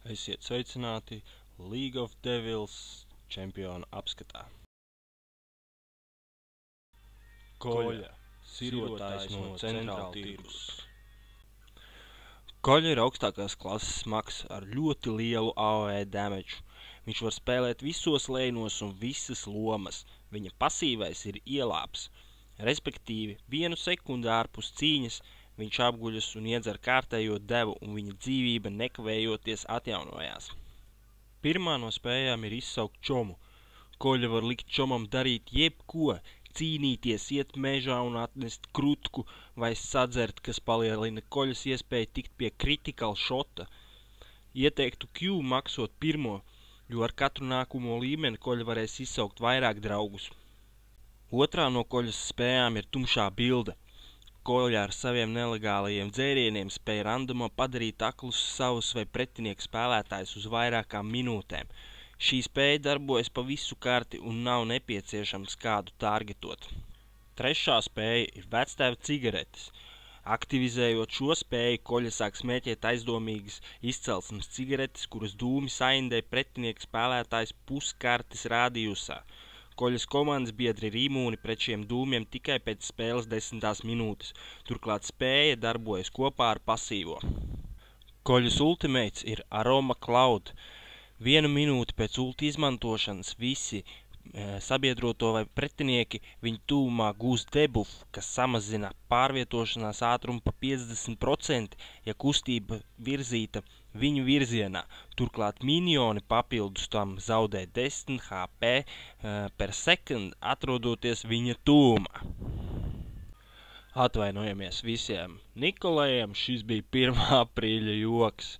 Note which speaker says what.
Speaker 1: Esiet sveicināti League of Devils čempionu apskatā. Koļa – sirotājs no centrāla tirgus. Koļa ir augstākās klases mags ar ļoti lielu AOE damage. Viņš var spēlēt visos lēnos un visas lomas. Viņa pasīvais ir ielāps. Respektīvi, 1 sekundi ārpus cīņas viņš apguļas un iedzer kārtējo devu, un viņa dzīvība nekavējoties atjaunojās. Pirmā no spējām ir izsaukt čomu. Koļa var likt čomam darīt jebko, cīnīties, iet mežā un atnest krutku vai sadzert, kas palielina koļas iespēju tikt pie critical shota. Ieteiktu Q maksot pirmo, jo ar katru nākamo līmeni koļa varēs izsaukt vairāk draugus. Otrā no koļas spējām ir tumšā bilde. Koļa ar saviem nelegālajiem dzērieniem spēj randomā padarīt aklus savus vai pretinieku spēlētājus uz vairākām minūtēm. Šī spēja darbojas pa visu karti un nav nepieciešams kādu targetot. Trešā spēja ir vectēva cigaretes. Aktivizējot šo spēju, koļa sāk smēķēt aizdomīgas izcelsmes cigaretes, kuras dūmi saindē pretinieku spēlētājs puskartes rādījusā. Koļas komandas biedri ir imūni pret šiem dūmiem tikai pēc spēles 10. minūtes, turklāt spēja darbojas kopā ar pasīvo. Koļas ultimates ir Aroma Cloud. 1 minūti pēc ulti izmantošanas visi sabiedroto vai pretinieki viņa tuvumā gūst debuff, kas samazina pārvietošanās ātrumu pa 50%, ja kustība virzīta viņu virzienā. Turklāt minioni papildus tam zaudē 10 HP per second, atrodoties viņa tuvumā. Atvainojamies visiem Nikolajiem, šis bija 1. aprīļa joks.